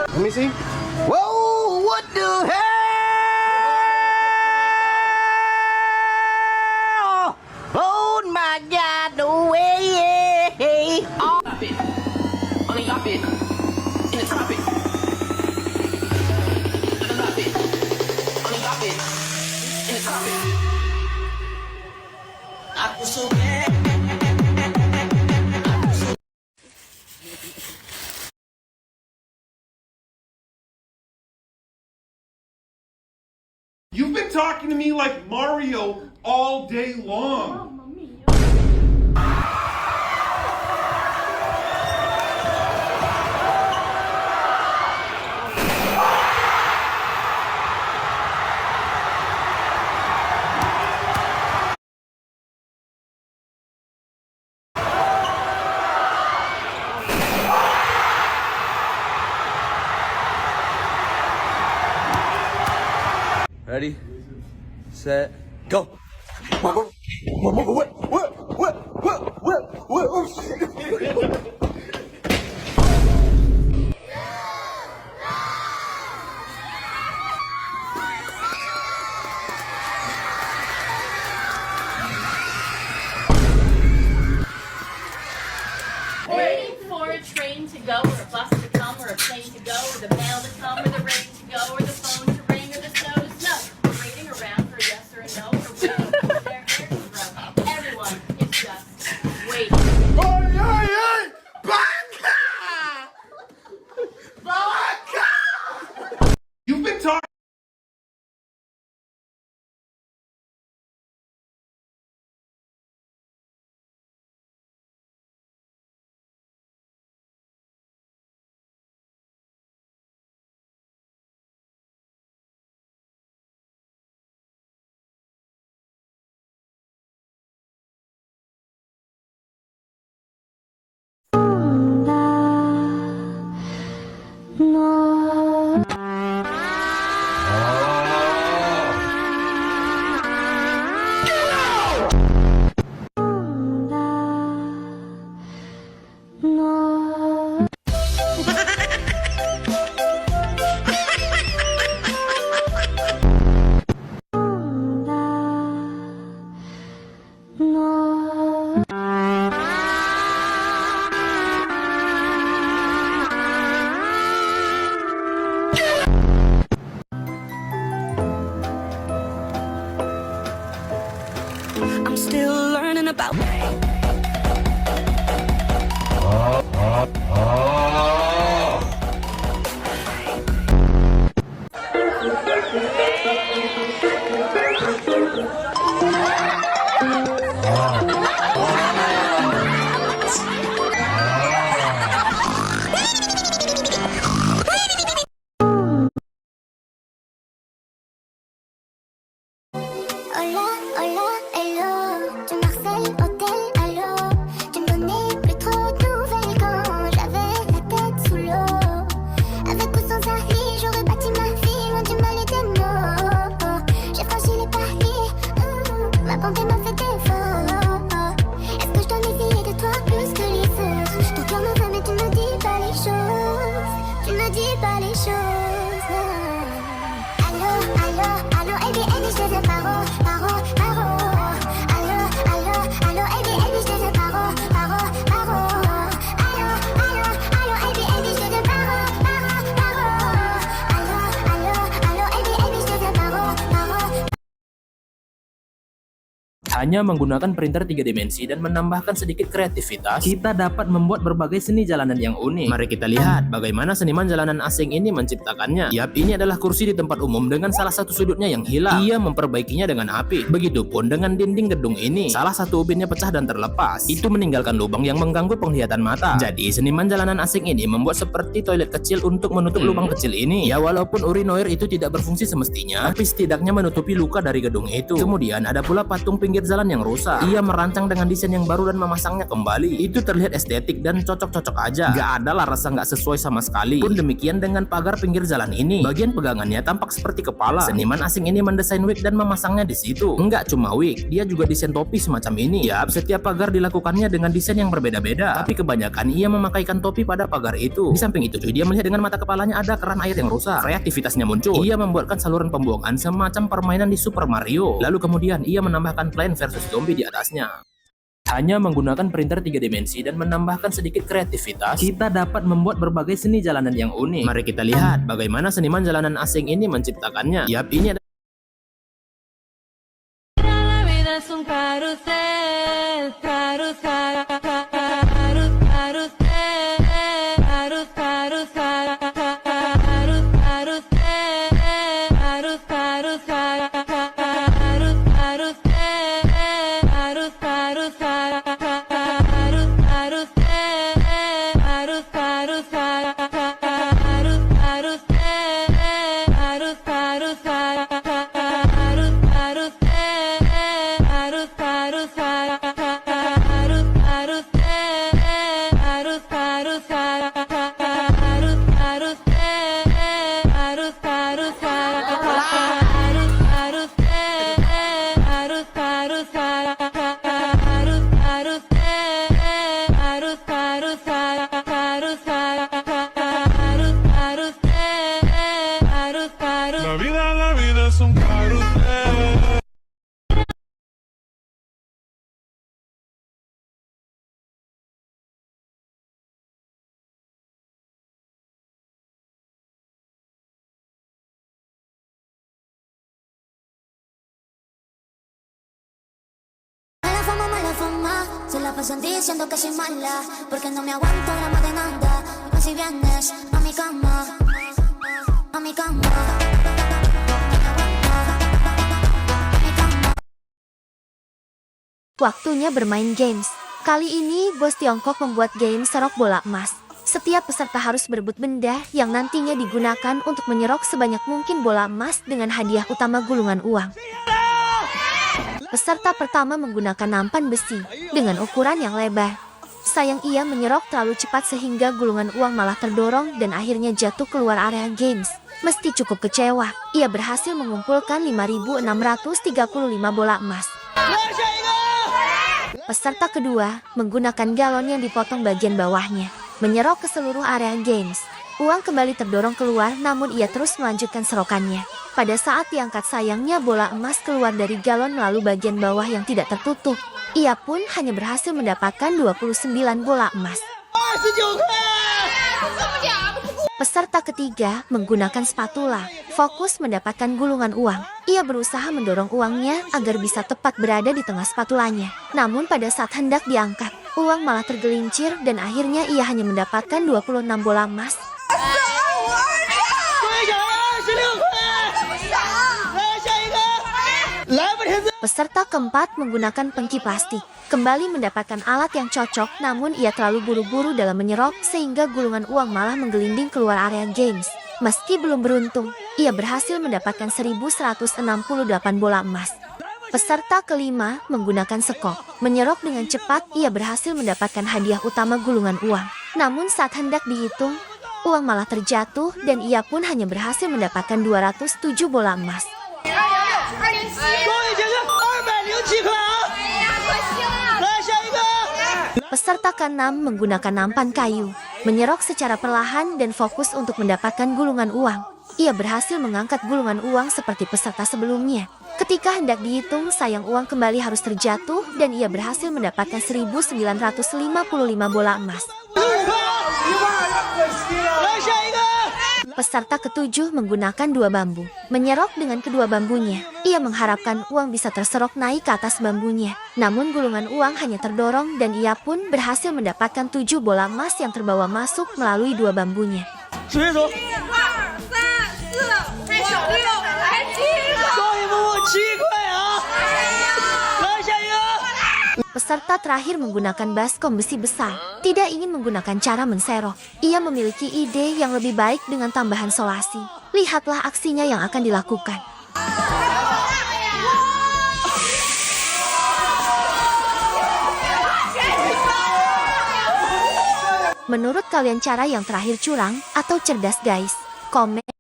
Let me see. Whoa, what the hell? Oh my God, no way. Oh. Only drop it in the tropic. Drop it. Only drop it in the tropic. Aku suka. You've been talking to me like Mario all day long. Ready, set, go. Waiting for a train to go, or a bus to come, or a plane to go, or the mail to come, or the rain to go, or the phone to ring, or the snow to snow. We're waiting around for a yes or a no, or waiting for their hair to grow. Everyone is just waiting. You've been talking. I'm still learning about. Hola, hola, hello, du Marseille, hôtel, allô. Tu me donnais plus trop de nouvelles quand j'avais la tête sous l'eau. Avec ou sans Harry, j'aurais bâti ma vie loin du mal et des maux. J'ai franchi les paris, ma bonté m'a fait défaut. Est-ce que je dois méfier de toi plus que les autres? Ton cœur me va mais tu me dis pas les choses. Tu me dis pas les choses. Allô, allô, allô, ABN, je te paro, paro, paro. Allô, allô, allô, ABN, je te paro, paro, paro. Allô, allô, allô, ABN, je te paro, paro, paro. Allô, allô, allô, ABN, je te paro, paro. Hanya menggunakan printer 3 dimensi dan menambahkan sedikit kreativitas, kita dapat membuat berbagai seni jalanan yang unik. Mari kita lihat bagaimana seniman jalanan asing ini menciptakannya. Yap, ini adalah kursi di tempat umum dengan salah satu sudutnya yang hilang. Ia memperbaikinya dengan api. Begitupun dengan dinding gedung ini. Salah satu ubinnya pecah dan terlepas. Itu meninggalkan lubang yang mengganggu penglihatan mata. Jadi, seniman jalanan asing ini membuat seperti toilet kecil untuk menutup lubang kecil ini. Ya, walaupun urinoir itu tidak berfungsi semestinya, tapi setidaknya menutupi luka dari gedung itu. Kemudian ada pula patung pinggir jalan yang rusak. Ia merancang dengan desain yang baru dan memasangnya kembali. Itu terlihat estetik dan cocok-cocok aja. Gak ada lah rasa gak sesuai sama sekali. Pun demikian dengan pagar pinggir jalan ini. Bagian pegangannya tampak seperti kepala. Seniman asing ini mendesain wig dan memasangnya di situ. Enggak cuma wig, dia juga desain topi semacam ini. Yap, setiap pagar dilakukannya dengan desain yang berbeda-beda. Tapi kebanyakan ia memakaikan topi pada pagar itu. Di samping itu cuy, dia melihat dengan mata kepalanya ada keran air yang rusak. Kreativitasnya muncul. Ia membuatkan saluran pembuangan semacam permainan di Super Mario. Lalu kemudian ia menambahkan Plants vs Zombie di atasnya. Hanya menggunakan printer 3 dimensi dan menambahkan sedikit kreativitas, kita dapat membuat berbagai seni jalanan yang unik. Mari kita lihat bagaimana seniman jalanan asing ini menciptakannya. Yap, ini adalah La vida es un carrusel. Mala fama, se la pasan diciendo que soy mala, porque no me aguanto grama de nada. Pues si vienes a mi cama, a mi cama. Waktunya bermain games. Kali ini bos Tiongkok membuat game serok bola emas. Setiap peserta harus berebut benda yang nantinya digunakan untuk menyerok sebanyak mungkin bola emas dengan hadiah utama gulungan uang. Peserta pertama menggunakan nampan besi dengan ukuran yang lebar. Sayang ia menyerok terlalu cepat sehingga gulungan uang malah terdorong dan akhirnya jatuh keluar area games. Mesti cukup kecewa, ia berhasil mengumpulkan 5.635 bola emas. Peserta kedua menggunakan galon yang dipotong bagian bawahnya, menyerok ke seluruh area games. Uang kembali terdorong keluar namun ia terus melanjutkan serokannya. Pada saat diangkat sayangnya bola emas keluar dari galon melalui bagian bawah yang tidak tertutup. Ia pun hanya berhasil mendapatkan 29 bola emas. Peserta ketiga menggunakan spatula, fokus mendapatkan gulungan uang. Ia berusaha mendorong uangnya agar bisa tepat berada di tengah spatulanya. Namun pada saat hendak diangkat, uang malah tergelincir dan akhirnya ia hanya mendapatkan 26 bola emas. Peserta keempat menggunakan pengki plastik, kembali mendapatkan alat yang cocok namun ia terlalu buru-buru dalam menyerok sehingga gulungan uang malah menggelinding keluar area games. Meski belum beruntung, ia berhasil mendapatkan 1.168 bola emas. Peserta kelima menggunakan sekop, menyerok dengan cepat ia berhasil mendapatkan hadiah utama gulungan uang. Namun saat hendak dihitung, uang malah terjatuh dan ia pun hanya berhasil mendapatkan 207 bola emas. Peserta ke-6 menggunakan nampan kayu, menyerok secara perlahan dan fokus untuk mendapatkan gulungan uang. Ia berhasil mengangkat gulungan uang seperti peserta sebelumnya. Ketika hendak dihitung, sayang uang kembali harus terjatuh dan ia berhasil mendapatkan 1.955 bola emas. Peserta ketujuh menggunakan dua bambu, menyerok dengan kedua bambunya. Ia mengharapkan uang bisa terserok naik ke atas bambunya. Namun gulungan uang hanya terdorong dan ia pun berhasil mendapatkan 7 bola emas yang terbawa masuk melalui dua bambunya. Peserta terakhir menggunakan baskom besi besar, tidak ingin menggunakan cara menserok. Ia memiliki ide yang lebih baik dengan tambahan solasi. Lihatlah aksinya yang akan dilakukan. Menurut kalian cara yang terakhir curang atau cerdas guys? Komen